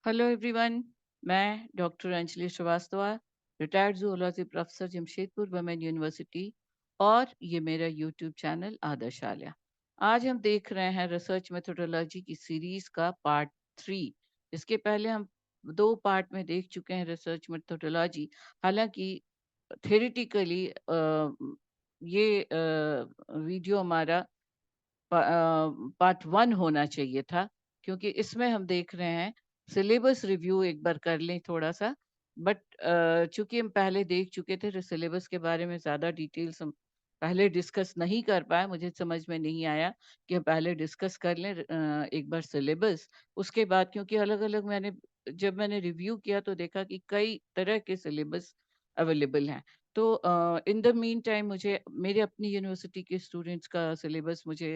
Hello everyone. मैं doctor Anjali Srivastava, retired zoology professor Jamshedpur women university, और ये मेरा यूट्यूब चैनल आदर्शालय। आज हम देख रहे हैं रिसर्च मेथोडोलॉजी की सीरीज का पार्ट 3। इसके पहले हम 2 पार्ट में देख चुके हैं रिसर्च मेथोडोलॉजी। हालांकि थ्योरेटिकली ये वीडियो हमारा पार्ट 1 होना चाहिए था, क्योंकि इसमें हम देख रहे हैं सिलेबस रिव्यू एक बार कर लें थोड़ा सा। बट चूंकि हम पहले देख चुके थे, सिलेबस के बारे में ज़्यादा डिटेल्स हम पहले डिस्कस नहीं कर पाए। मुझे समझ में नहीं आया कि हम पहले डिस्कस कर लें एक बार सिलेबस, उसके बाद, क्योंकि अलग अलग जब मैंने रिव्यू किया तो देखा कि कई तरह के सिलेबस अवेलेबल हैं। तो इन द मीन टाइम मुझे मेरे अपनी यूनिवर्सिटी के स्टूडेंट्स का सिलेबस मुझे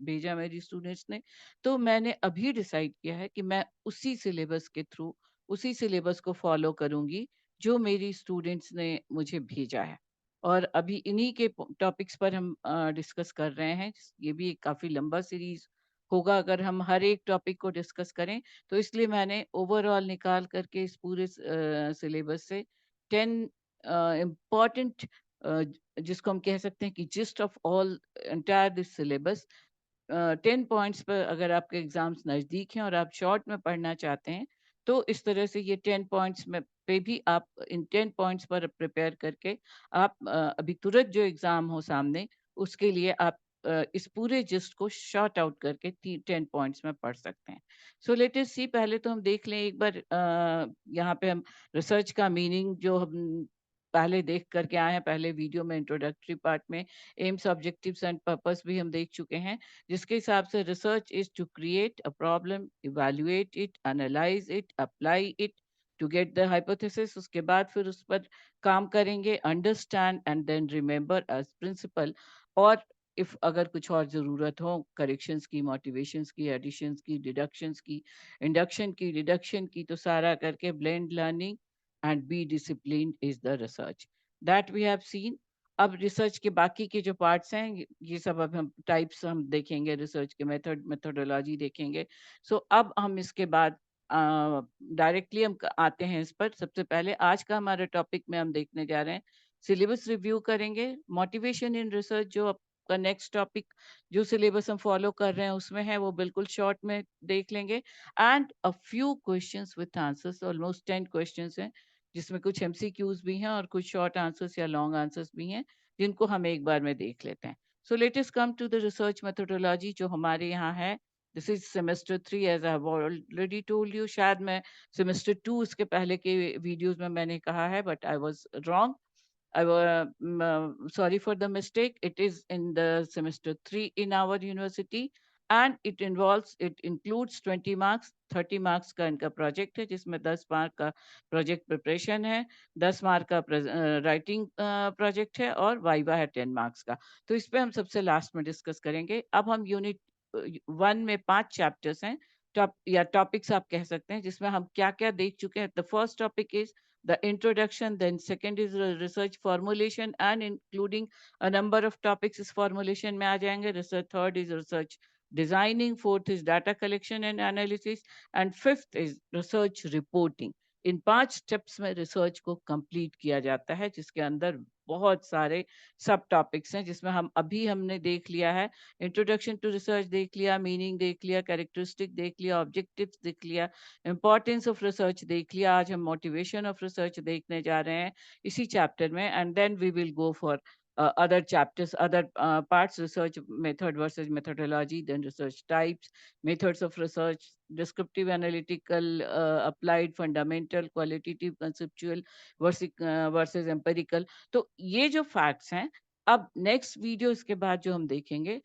भेजा मेरी स्टूडेंट्स ने। तो मैंने अभी डिसाइड किया है कि मैं उसी सिलेबस के थ्रू, उसी सिलेबस को फॉलो करूंगी जो मेरी स्टूडेंट्स ने मुझे भेजा है। और अभी इन्हीं के टॉपिक्स पर हम डिस्कस कर रहे हैं। ये भी एक काफ़ी लंबा सीरीज होगा अगर हम हर एक टॉपिक को डिस्कस करें। तो इसलिए मैंने ओवरऑल निकाल करके इस पूरे सिलेबस से 10 इम्पॉर्टेंट, जिसको हम कह सकते हैं कि gist of all entire this syllabus, 10 points पर, अगर आपके एग्जाम्स नज़दीक हैं और आप शॉर्ट में पढ़ना चाहते हैं, तो इस तरह से ये 10 पॉइंट्स में पे भी आप इन 10 पॉइंट्स पर प्रिपेयर करके आप अभी तुरंत जो एग्ज़ाम हो सामने, उसके लिए आप इस पूरे जिस्ट को शॉर्ट आउट करके 10 पॉइंट्स में पढ़ सकते हैं। सो लेट अस सी, पहले तो हम देख लें एक बार, यहाँ पे हम रिसर्च का मीनिंग जो हम पहले देख करके आए हैं, पहले वीडियो में इंट्रोडक्टरी पार्ट में एम्स, ऑब्जेक्टिव्स एंड पर्पस भी हम देख चुके हैं, जिसके हिसाब से research is to create a problem, evaluate it, analyse it, apply it to get the hypothesis. उसके बाद फिर उस पर काम करेंगे, understand and then remember as principle. और इफ अगर कुछ और ज़रूरत हो, करेक्शंस की, मोटिवेशंस की, एडिशंस की, डिडक्शंस की, इंडक्शन की, डिडक्शन की, तो सारा करके blend learning and B discipline is the research that we have seen. अब रिसर्च के बाकी के जो पार्ट्स हैं, ये सब अब हम टाइप्स हम देखेंगे, रिसर्च के मेथोडोलॉजी देखेंगे। सो अब हम इसके बाद डायरेक्टली हम आते हैं इस पर। सबसे पहले आज का हमारे टॉपिक में हम देखने जा रहे हैं, सिलेबस रिव्यू करेंगे, मोटिवेशन इन रिसर्च, जो आपका नेक्स्ट टॉपिक, जो सिलेबस हम फॉलो कर रहे हैं उसमें है, वो बिल्कुल शॉर्ट में देख लेंगे। And a few questions with answers, almost 10 questions हैं, जिसमें कुछ एमसीक्यूज भी हैं और कुछ शॉर्ट आंसर्स या लॉन्ग आंसर्स भी हैं, जिनको हम एक बार में देख लेते हैं। So let us come to the research methodology जो हमारे यहाँ है। This is semester 3, as I have already told you. शायद मैं सेमेस्टर 2 इसके पहले के वीडियोस में मैंने कहा है, but I was wrong. Sorry for the mistake. It is in the semester 3 in our university, and it includes 20 marks, 30 marks का इनका प्रोजेक्ट है, जिसमें 10 मार्क का प्रोजेक्ट प्रिपरेशन है, 10 मार्क का राइटिंग प्रोजेक्ट है, और वाइवा है 10 मार्क्स का। तो इस पे हम सबसे लास्ट में डिस्कस करेंगे। अब हम यूनिट 1 में 5 चैप्टर्स हैं, टॉप या टॉपिक्स आप कह सकते हैं, जिसमें हम क्या क्या देख चुके हैं। The first topic is the introduction, then second is research formulation and including a number of topics is formulation में आ जाएंगे। research, third is research designing, fourth is data collection and analysis, and fifth is research reporting। In 5 steps में research को complete किया जाता है, जिसके अंदर बहुत सारे सब टॉपिक्स हैं, जिसमें हमने देख लिया है, इंट्रोडक्शन टू रिसर्च देख लिया, मीनिंग देख लिया, कैरेक्टरिस्टिक देख लिया, ऑब्जेक्टिव्स देख लिया, इम्पोर्टेंस ऑफ रिसर्च देख लिया। आज हम मोटिवेशन ऑफ रिसर्च देखने जा रहे हैं इसी चैप्टर में, and then we will go for other chapters, other parts, research method versus methodology, then research types, methods of research, descriptive, analytical, applied, fundamental, qualitative, conceptual versus empirical। तो ये जो facts हैं, अब नेक्स्ट वीडियो इसके बाद जो हम देखेंगे,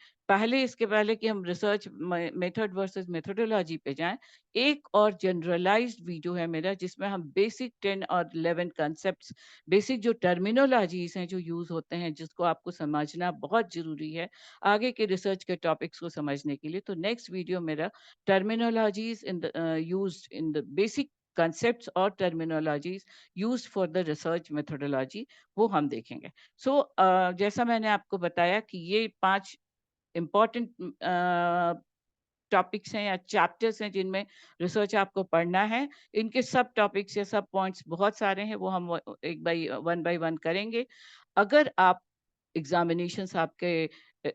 इसके पहले कि हम रिसर्च मेथड वर्सेस मेथोडोलॉजी पे जाएं, एक और जनरलाइज्ड वीडियो है मेरा, जिसमें हम बेसिक 10 और 11 कॉन्सेप्ट्स, बेसिक जो टर्मिनोलॉजीज हैं जो यूज होते हैं, जिसको आपको समझना बहुत जरूरी है आगे के रिसर्च के टॉपिक्स को समझने के लिए। तो नेक्स्ट वीडियो मेरा terminologies in the used in the basic concepts और terminologies used for the research methodology, वो हम देखेंगे। सो जैसा मैंने आपको बताया कि ये 5 important टॉपिक्स हैं या चैप्टर्स हैं जिनमें रिसर्च आपको पढ़ना है। इनके सब टॉपिक्स या सब पॉइंट्स बहुत सारे हैं, वो हम एक बाय वन करेंगे। अगर आप एग्जामिनेशंस आपके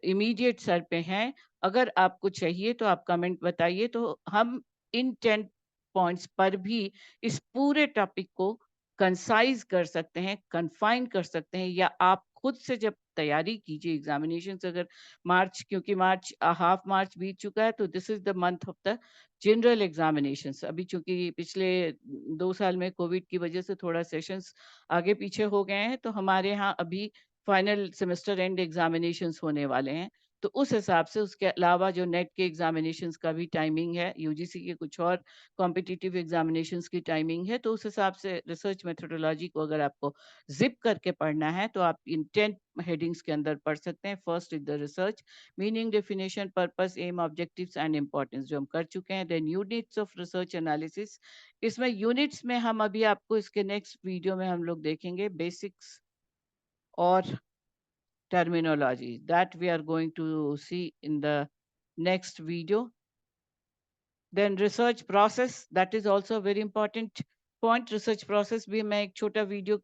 इमीडिएट सर पे हैं, अगर आपको चाहिए तो आप कमेंट बताइए, तो हम इन 10 पॉइंट्स पर भी इस पूरे टॉपिक को कंसाइज़ कर सकते हैं, कन्फाइन कर सकते हैं, या आप खुद से जब तैयारी कीजिए एग्जामिनेशंस, अगर मार्च, क्योंकि मार्च हाफ मार्च बीत चुका है, तो this is the month of the general examinations. अभी चूँकि पिछले 2 साल में कोविड की वजह से थोड़ा सेशंस आगे पीछे हो गए हैं, तो हमारे यहाँ अभी फाइनल सेमेस्टर एंड एग्जामिनेशंस होने वाले हैं। तो उस हिसाब से उसके अलावा जो नेट के एग्जामिनेशंस का भी टाइमिंग है, यूजीसी के कुछ और कॉम्पिटिटिव एग्जामिनेशंस की टाइमिंग है, तो उस हिसाब से रिसर्च मेथोडोलॉजी को अगर आपको ज़िप करके पढ़ना है, तो आप इन 10 हेडिंग्स के अंदर पढ़ सकते हैं। First is the research, meaning, definition, purpose, aim, objectives and importance, जो हम कर चुके हैं। Then units of research analysis, इसमें यूनिट्स में हम अभी आपको इसके नेक्स्ट वीडियो में हम लोग देखेंगे बेसिक्स और terminology that we are going to see in the next video. Then research process, that is also a very important point. Research process भी मैं एक छोटा वीडियो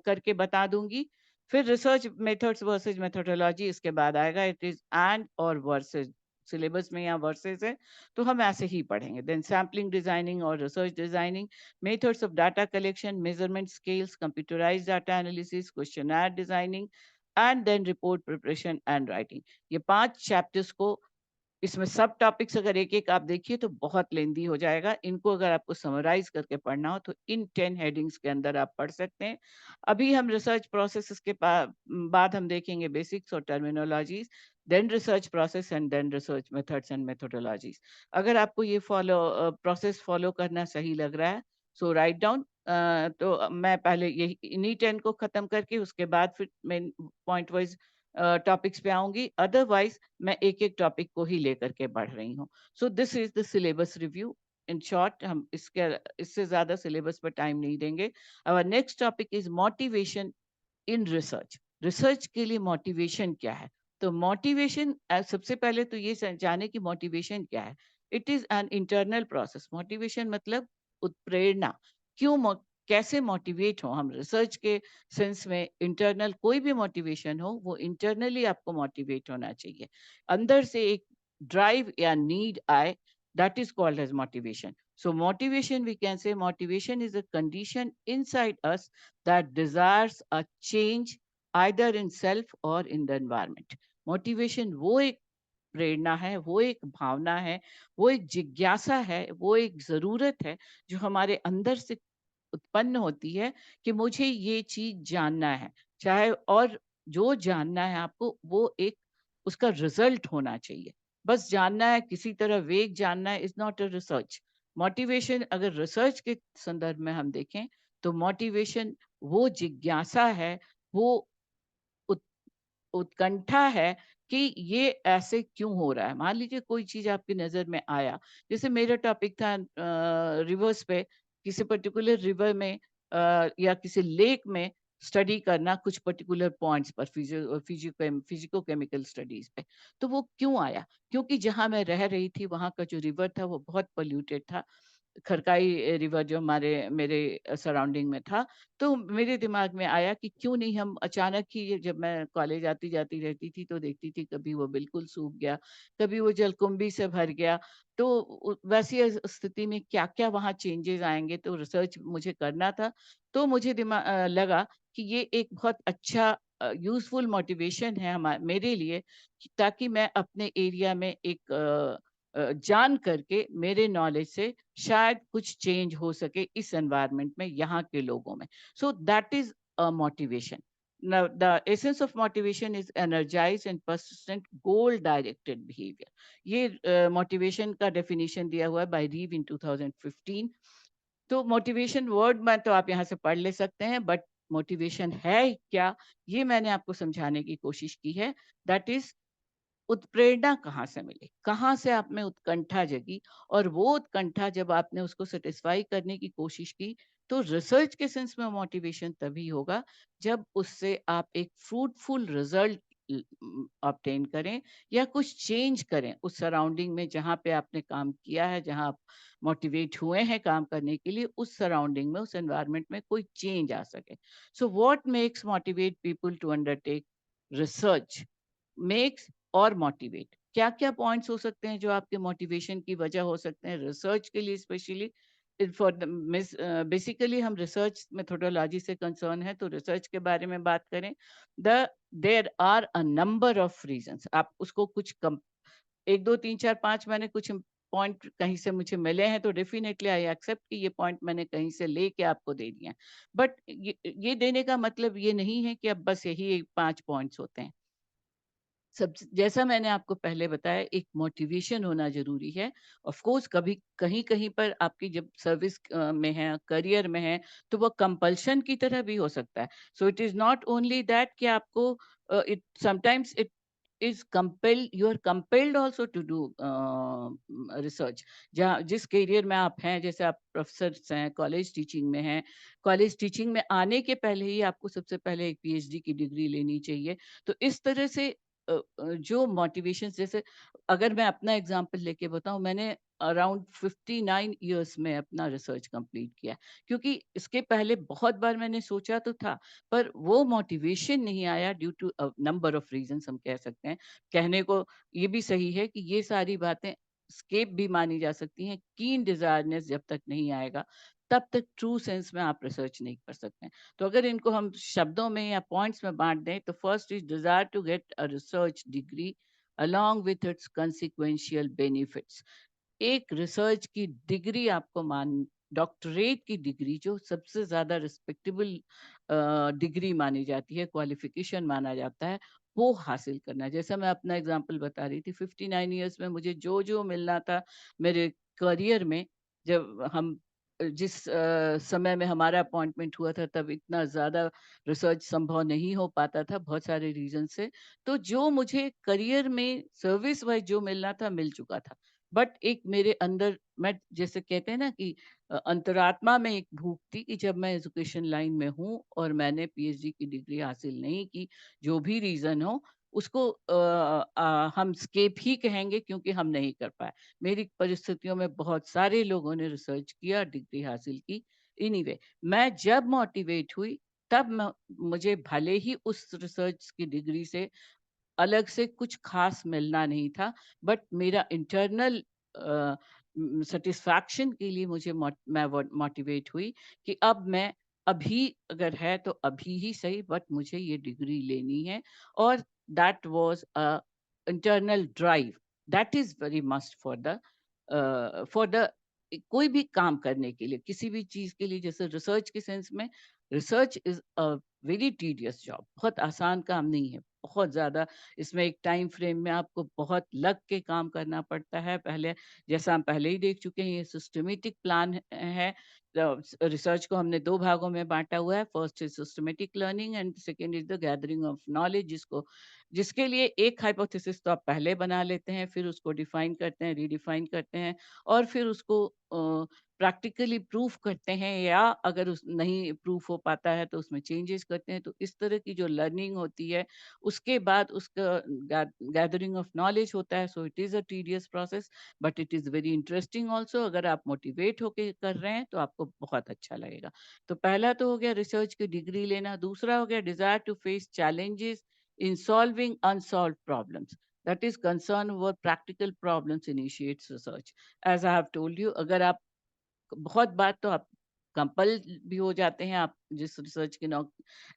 करके बता दूंगी। फिर रिसर्च मेथड्स वर्सेज मेथोडोलॉजी इसके बाद आएगा। इट इज एंड और वर्सेज, सिलेबस में यहाँ वर्सेज है, तो हम ऐसे ही पढ़ेंगे। देन सैम्पलिंग डिजाइनिंग और research designing, methods of data collection, measurement scales, computerised data analysis, questionnaire designing, and then report preparation and writing. ये 5 चैप्टर्स को, इसमें सब टॉपिक्स अगर एक-एक आप देखिए तो बहुत लेंदी हो जाएगा। इनको अगर आपको समराइज़ करके पढ़ना हो तो इन 10 हेडिंग्स के अंदर आप पढ़ सकते हैं। अभी हम रिसर्च प्रोसेसेस के बाद हम देखेंगे बेसिक्स और terminologies, then research process and then research methods and methodologies. अगर आपको ये प्रोसेस फॉलो करना सही लग रहा है, सो राइट डाउन। तो मैं पहले यही इन्हीं 10 को खत्म करके उसके बाद फिर मेन पॉइंट वाइज़ टॉपिक्स पे आऊँगी। अदरवाइज़ मैं एक-एक टॉपिक को ही लेकर के बढ़ रही हूँ। So this is the syllabus review. In short, हम इससे ज़्यादा सिलेबस पर टाइम नहीं देंगे। Our next topic is motivation in research. Research के लिए मोटिवेशन क्या है? तो मोटिवेशन, सबसे पहले तो ये जाने कि मोटिवेशन क्या है? It is an internal process. Motivation मतलब उत्प्रेरणा। क्यों कैसे मोटिवेट हो हम? रिसर्च के सेंस में इंटरनल कोई भी मोटिवेशन हो, वो इंटरनली आपको मोटिवेट होना चाहिए। अंदर से एक ड्राइव या नीड आए, that is called as motivation. So motivation, we can say motivation is a condition inside us that desires a change either in self or in the environment. Motivation वो एक प्रेरणा है, वो एक भावना है, वो एक जिज्ञासा है, वो एक ज़रूरत है जो हमारे अंदर से उत्पन्न होती है कि मुझे ये चीज़ जानना है। चाहे, और जो जानना है आपको वो एक उसका रिज़ल्ट होना चाहिए। बस जानना है, किसी तरह वेग जानना है, is not a research. Motivation अगर रिसर्च के संदर्भ में हम देखें, तो मोटिवेशन वो जिज्ञासा है, वो उत उत्कंठा है कि ये ऐसे क्यों हो रहा है। मान लीजिए कोई चीज़ आपकी नज़र में आया, जैसे मेरा टॉपिक था रिवर्स पे, किसी पर्टिकुलर रिवर में या किसी लेक में स्टडी करना कुछ पर्टिकुलर पॉइंट्स पर, फिजिको-केमिकल स्टडीज़ पे। तो वो क्यों आया? क्योंकि जहाँ मैं रह रही थी वहाँ का जो रिवर था वो बहुत पॉल्यूटेड था। खरकाई रिवर जो हमारे मेरे सराउंडिंग में था, तो मेरे दिमाग में आया कि क्यों नहीं हम अचानक ही, ये जब मैं कॉलेज आती-जाती रहती थी तो देखती थी कभी वो बिल्कुल सूख गया, कभी वो जलकुंभी से भर गया। तो वैसी स्थिति में क्या-क्या वहाँ चेंजेज़ आएँगे, तो रिसर्च मुझे करना था। तो मुझे लगा कि ये एक बहुत अच्छा यूज़फुल मोटिवेशन है मेरे लिए, ताकि मैं अपने एरिया में एक जान करके मेरे नॉलेज से शायद कुछ चेंज हो सके इस एनवायरनमेंट में, यहाँ के लोगों में। So that is a motivation. Now, the essence of motivation is energized and persistent goal directed behavior. ये मोटिवेशन का डेफिनेशन दिया हुआ है बाय रीव इन 2015। तो मोटिवेशन वर्ड में तो आप यहाँ से पढ़ ले सकते हैं, बट मोटिवेशन है क्या, ये मैंने आपको समझाने की कोशिश की है। दैट इज उत्प्रेरणा कहाँ से मिली? कहाँ से आप में उत्कंठा जगी? और वो उत्कंठा जब आपने उसको सैटिस्फाई करने की कोशिश की, तो रिसर्च के सेंस में मोटिवेशन तभी होगा, जब उससे आप एक फ्रूटफुल रिज़ल्ट ऑब्टेन करें या कुछ चेंज करें उस सराउंडिंग में जहाँ पे आपने काम किया है, जहाँ आप मोटिवेट हुए हैं काम करने के लिए, उस सराउंडिंग में, उस एनवायरनमेंट में कोई चेंज आ सके। So what makes motivate people to undertake research, makes और मोटिवेट, क्या-क्या पॉइंट्स हो सकते हैं जो आपके मोटिवेशन की वजह हो सकते हैं रिसर्च के लिए स्पेशली? फॉर द बेसिकली हम रिसर्च मेथोडोलॉजी से कंसर्न है, तो रिसर्च के बारे में बात करें। The there are a number of reasons, आप उसको कुछ कम 1 2 3 4 5 मैंने कुछ पॉइंट कहीं से मुझे मिले हैं, तो डेफिनिटली आई एक्सेप्ट कि ये पॉइंट मैंने कहीं से लेके आपको दे दिए हैं। बट ये देने का मतलब ये नहीं है कि अब बस यही 5 पॉइंट्स होते हैं। सब जैसा मैंने आपको पहले बताया, एक मोटिवेशन होना ज़रूरी है। ऑफ़ कोर्स कभी कहीं-कहीं पर आपकी जब सर्विस में है, करियर में है, तो वो कंपल्शन की तरह भी हो सकता है। So it is not only that कि आपको it sometimes it is compelled, you are compelled also to do research. जहाँ जिस करियर में आप हैं, जैसे आप प्रोफ़ेसर्स हैं, कॉलेज टीचिंग में हैं, कॉलेज टीचिंग में आने के पहले ही आपको सबसे पहले एक पीएचडी की डिग्री लेनी चाहिए। तो इस तरह से जो मोटिवेशंस, जैसे अगर मैं अपना एग्जांपल लेके बताऊं, मैंने अराउंड 59 इयर्स में अपना रिसर्च कंप्लीट किया, क्योंकि इसके पहले बहुत बार मैंने सोचा तो था, पर वो मोटिवेशन नहीं आया due to number of reasons, हम कह सकते हैं। कहने को ये भी सही है कि ये सारी बातें स्केप भी मानी जा सकती हैं। कीन डिजायरनेस जब तक नहीं आएगा, तब तक ट्रू सेंस में आप रिसर्च नहीं कर सकते हैं। तो अगर इनको हम शब्दों में या पॉइंट्स में बांट दें, तो first is desire to get a research degree along with its consequential benefits। एक रिसर्च की डिग्री आपको मान डॉक्टरेट की डिग्री, जो सबसे ज़्यादा रिस्पेक्टेबल डिग्री मानी जाती है, क्वालिफ़िकेशन माना जाता है, वो हासिल करना है। जैसा मैं अपना एग्ज़ाम्पल बता रही थी, 59 इयर्स में मुझे जो-जो मिलना था मेरे करियर में, जब हम जिस समय में हमारा अपॉइंटमेंट हुआ था, तब इतना ज़्यादा रिसर्च संभव नहीं हो पाता था, बहुत सारे रीज़न से। तो जो मुझे करियर में सर्विस वाइज़ जो मिलना था, मिल चुका था। बट एक मेरे अंदर, मैं जैसे कहते हैं ना कि अंतरात्मा में एक भूख थी कि जब मैं एजुकेशन लाइन में हूँ और मैंने पीएचडी की डिग्री हासिल नहीं की, जो भी रीज़न हो, उसको हम स्केप ही कहेंगे क्योंकि हम नहीं कर पाए। मेरी परिस्थितियों में बहुत सारे लोगों ने रिसर्च किया, डिग्री हासिल की। एनीवे, मैं जब मोटिवेट हुई, तब मुझे भले ही उस रिसर्च की डिग्री से अलग से कुछ ख़ास मिलना नहीं था, बट मेरा इंटरनल सैटिस्फैक्शन के लिए मुझे मैं वो मोटिवेट हुई कि अब मैं, अभी अगर है तो अभी ही सही, बट मुझे ये डिग्री लेनी है। और that was a internal drive, that is very must for the कोई भी काम करने के लिए, किसी भी चीज़ के लिए, जैसे रिसर्च के सेंस में, research is a very tedious job, बहुत आसान काम नहीं है, बहुत ज़्यादा इसमें एक टाइम फ्रेम में आपको बहुत लग के काम करना पड़ता है। पहले, जैसा हम पहले ही देख चुके हैं, ये सिस्टमैटिक प्लान है। रिसर्च को हमने 2 भागों में बाँटा हुआ है। First is systematic learning and second is the gathering of knowledge, जिसके लिए एक हाइपोथेसिस तो आप पहले बना लेते हैं, फिर उसको डिफाइन करते हैं, रीडिफाइन करते हैं, और फिर उसको प्रैक्टिकली प्रूफ करते हैं, या अगर उस नहीं प्रूफ हो पाता है तो उसमें चेंजेस करते हैं। तो इस तरह की जो लर्निंग होती है, उसके बाद उसका गैदरिंग ऑफ नॉलेज होता है। So it is a tedious process, but it is very interesting also. अगर आप मोटिवेट होके कर रहे हैं तो आपको बहुत अच्छा लगेगा। तो पहला तो हो गया रिसर्च की डिग्री लेना, दूसरा हो गया desire to face challenges in solving unsolved problems, that is concern over practical problems initiates research। as I have told you, अगर आप बहुत बार तो आप कंपल भी हो जाते हैं, आप जिस रिसर्च के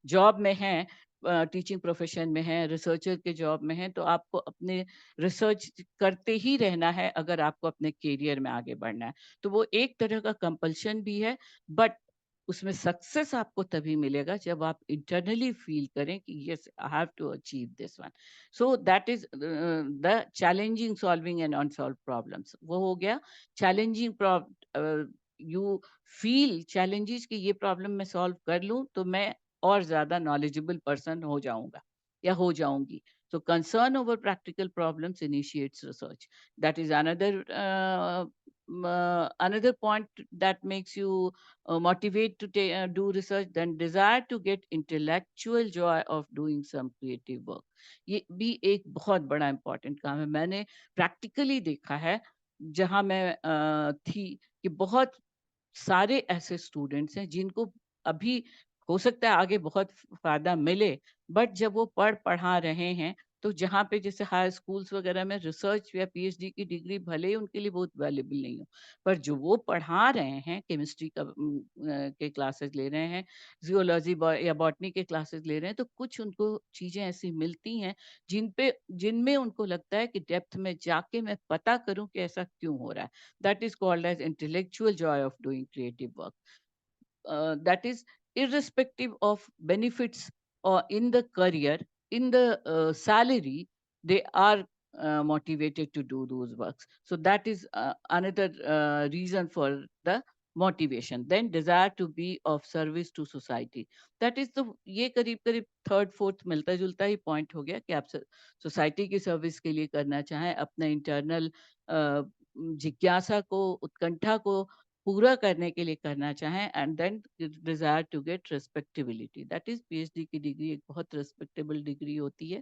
जॉब में हैं, टीचिंग प्रोफेशन में हैं, रिसर्चर के जॉब में हैं, तो आपको अपने रिसर्च करते ही रहना है अगर आपको अपने करियर में आगे बढ़ना है। तो वो एक तरह का कंपल्शन भी है, बट उसमें सक्सेस आपको तभी मिलेगा जब आप इंटरनली फील करें कि yes, I have to achieve this one. So that is the challenging solving and unsolve problems, वो हो गया चैलेंजिंग। यू फील चैलेंजेस कि ये प्रॉब्लम मैं सॉल्व कर लूं तो मैं और ज्यादा नॉलेजेबल पर्सन हो जाऊंगा या हो जाऊंगी। So concern over practical problems initiates research. That is another another point that makes you motivate to do research, then desire to get intellectual joy of doing some creative work. ये भी एक बहुत बड़ा important काम है। मैंने practically देखा है, जहाँ मैं थी, कि बहुत सारे ऐसे स्टूडेंट्स हैं जिनको अभी हो सकता है आगे बहुत फ़ायदा मिले, बट जब वो पढ़ा रहे हैं, तो जहाँ पे जैसे हाई स्कूल्स वगैरह में रिसर्च या पीएचडी की डिग्री भले ही उनके लिए बहुत वैल्यूएबल नहीं हो, पर जो वो पढ़ा रहे हैं, केमिस्ट्री का के क्लासेस ले रहे हैं, ज़ूलॉजी या बॉटनी के क्लासेस ले रहे हैं, तो कुछ उनको चीज़ें ऐसी मिलती हैं जिनमें उनको लगता है कि डेप्थ में जाके मैं पता करूँ कि ऐसा क्यों हो रहा है। That is called as intellectual joy of doing creative work. That is irrespective of benefits or in the career, in the salary, they are motivated to do those works. So that is another reason for the motivation. Then desire to be of service to society. That is the, ये करीब करीब third fourth मिलता जुलता ही point हो गया कि आप society की सर्विस के लिए करना चाहें, अपने इंटरनल जिज्ञासा को, उत्कंठा को पूरा करने के लिए करना चाहें, and then desire to get respectability. That is PhD की डिग्री एक बहुत रिस्पेक्टेबल डिग्री होती है।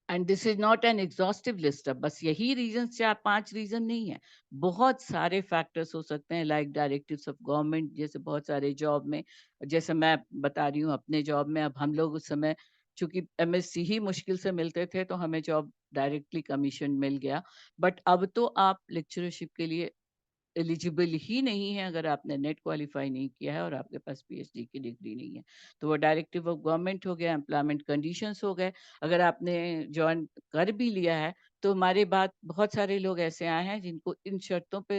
And this is not an exhaustive list. अब बस यही रीजन, 4-5 रीजन नहीं है, बहुत सारे फैक्टर्स हो सकते हैं, लाइक डायरेक्टिव्स ऑफ गवर्नमेंट, जैसे बहुत सारे जॉब में, जैसे मैं बता रही हूँ अपने जॉब में, अब हम लोग उस समय चूंकि एमएससी ही मुश्किल से मिलते थे, तो हमें जॉब डायरेक्टली कमीशन मिल गया। बट अब तो आप लेक्चरशिप के लिए एलिजिबल ही नहीं है अगर आपने नेट क्वालिफाई नहीं किया है और आपके पास पीएचडी की डिग्री नहीं है। तो वो डायरेक्टिव ऑफ गवर्नमेंट हो गया, एम्प्लॉयमेंट कंडीशंस हो गए। अगर आपने ज्वाइन कर भी लिया है, तो हमारे बाद बहुत सारे लोग ऐसे आए हैं जिनको इन शर्तों पे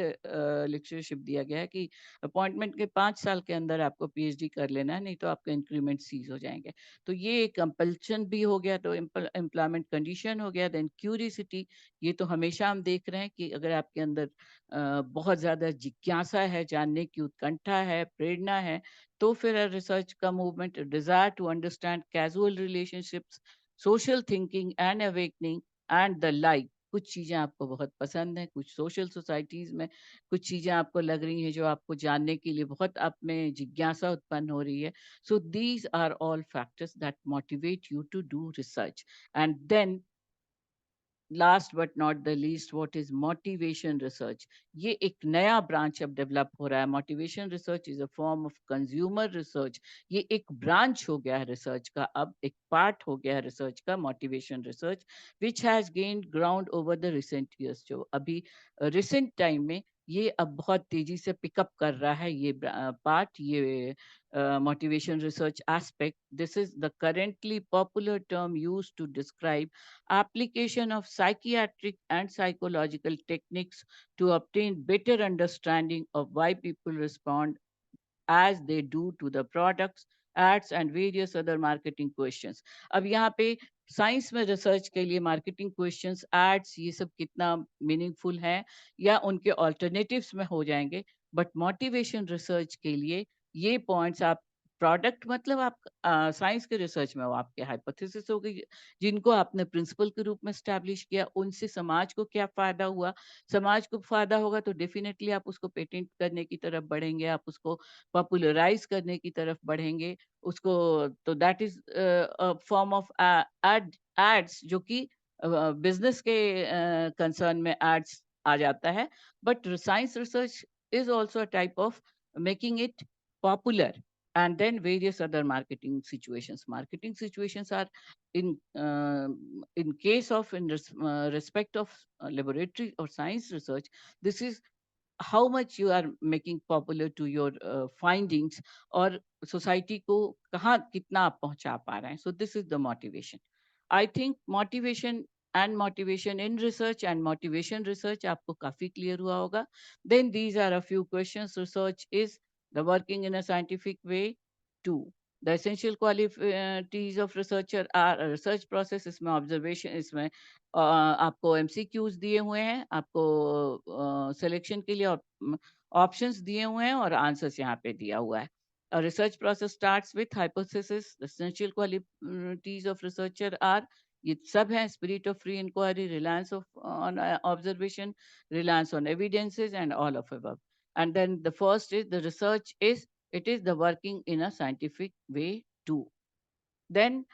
लेक्चरशिप दिया गया है कि अपॉइंटमेंट के 5 साल के अंदर आपको पीएचडी कर लेना है, नहीं तो आपके इंक्रीमेंट सीज हो जाएंगे। तो ये एक कंपल्शन भी हो गया, तो एम्प्लॉयमेंट कंडीशन हो गया। देन क्यूरिसिटी, ये तो हमेशा हम देख रहे हैं कि अगर आपके अंदर बहुत ज़्यादा जिज्ञासा है, जानने की उत्कंठा है, प्रेरणा है, तो फिर रिसर्च का movement, desire to understand casual relationships, social thinking and awakening and the like. कुछ चीज़ें आपको बहुत पसंद हैं, कुछ सोशल सोसाइटीज़ में कुछ चीज़ें आपको लग रही हैं जो आपको जानने के लिए बहुत आप में जिज्ञासा उत्पन्न हो रही है। So these are all factors that motivate you to do research. And then last but not the least, what is motivation research. ये एक नया ब्रांच अब डेवलप हो रहा है। Motivation research is a form of consumer research. ये एक branch हो गया है रिसर्च का, अब एक पार्ट हो गया है रिसर्च का, motivation research, which has gained ground over the recent years. जो अभी रिसेंट टाइम में ये अब बहुत तेजी से पिकअप कर रहा है, ये पार्ट, ये motivation research aspect. This is the currently popular term used to describe application of psychiatric and psychological techniques to obtain better understanding of why people respond as they do to the products, ads and various other marketing questions. अब यहाँ पे science में research के लिए marketing questions, ads, ये सब कितना meaningful है या उनके ऑल्टरनेटिव्स में हो जाएंगे, बट मोटिवेशन रिसर्च के लिए ये पॉइंट्स आप, प्रोडक्ट मतलब आप साइंस के रिसर्च में वो आपके हाइपोथेसिस हो गई, जिनको आपने प्रिंसिपल के रूप में स्टैब्लिश किया, उनसे समाज को क्या फायदा हुआ। समाज को फायदा होगा तो डेफिनेटली आप उसको पेटेंट करने की तरफ बढ़ेंगे, आप उसको पॉपुलराइज करने की तरफ बढ़ेंगे उसको। तो that is form of aids, जो कि बिजनेस के कंसर्न में एड्स आ जाता है। But science research is also a type of making it popular. And then various other marketing situations. Marketing situations are in case of respect of laboratory or science research. This is how much you are making popular to your findings, और society को कहाँ कितना आप पहुंचा पा रहे हैं. So this is the motivation. I think motivation and motivation in research and motivation research आपको काफी clear हुआ होगा. Then these are a few questions. Research is the working in a scientific way. Two, the essential qualities of researcher are a research process. इसमें observation, इसमें आपको MCQs दिए हुए हैं, आपको सिलेक्शन के लिए ऑप्शंस दिए हुए हैं और आंसर्स यहाँ पे दिया हुआ है। A research process starts with hypothesis. The essential qualities of researcher are, ये सब है, spirit of free inquiry, reliance of on observation, reliance on evidences, and all of above. And then the first is the research is, it is the working in a scientific way too. Then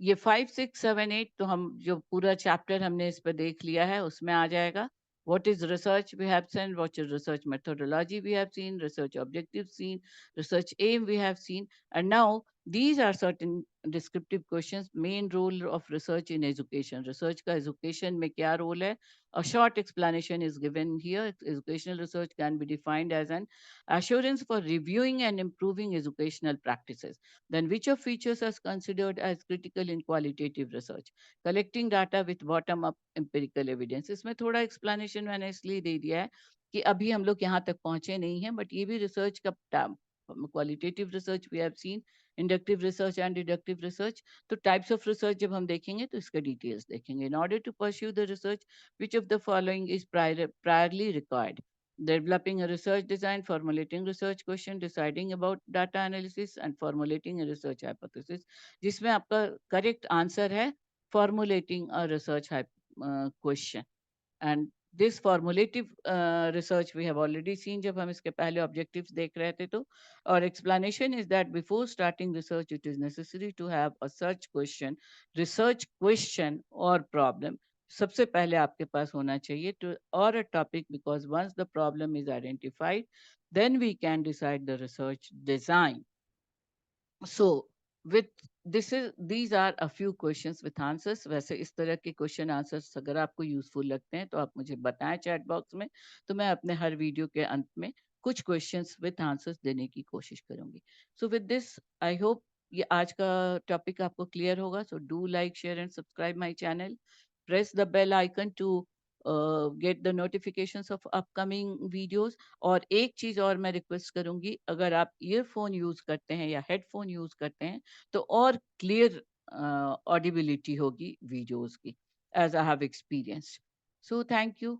ये 5, 6, 7, 8 तो हम जो पूरा chapter हमने इस पर देख लिया है उसमें आ जाएगा. What is research we have seen, what is research methodology we have seen, research objectives seen, research aim we have seen, and now these are certain descriptive questions. Main role of research in education, research का education में क्या role है? A short explanation is given here. Educational research can be defined as an assurance for reviewing and improving educational practices. Then which of features are considered as critical in qualitative research? Collecting data with bottom up empirical evidence. इसमें थोड़ा explanation मैंने इसलिए दे दिया है कि अभी हम लोग यहाँ तक पहुंचे नहीं हैं, बट ये भी रिसर्च का qualitative research we have seen, inductive research and deductive research. तो टाइप्स ऑफ रिसर्च जब हम देखेंगे तो इसका डिटेल्स देखेंगे. In order to pursue the research, which of the following is priorly required? Developing a research design, formulating research question, deciding about data analysis, and formulating a research hypothesis. जिसमें आपका correct answer है formulating a research question. And this formulative research we have already seen जब हम इसके पहले objectives देख रहे थे तो. और explanation is that before starting research it is necessary to have a research question or problem. सबसे पहले आपके पास होना चाहिए to or a topic, because once the problem is identified then we can decide the research design. So with this is these are a few questions with answers. वैसे इस तरह के question answers अगर आपको यूजफुल लगते हैं तो आप मुझे बताएं चैट बॉक्स में, तो मैं अपने हर वीडियो के अंत में कुछ क्वेश्चंस विथ आंसर्स देने की कोशिश करूंगी. So with this I hope ये आज का टॉपिक आपको क्लियर होगा. So do like, share and subscribe my channel. Press the bell icon to get the notifications of upcoming videos. और एक चीज और मैं रिक्वेस्ट करूंगी, अगर आप ईयरफोन यूज करते हैं या हेडफोन यूज करते हैं तो और क्लियर ऑडिबिलिटी होगी वीडियोस की, as I have experienced. So thank you.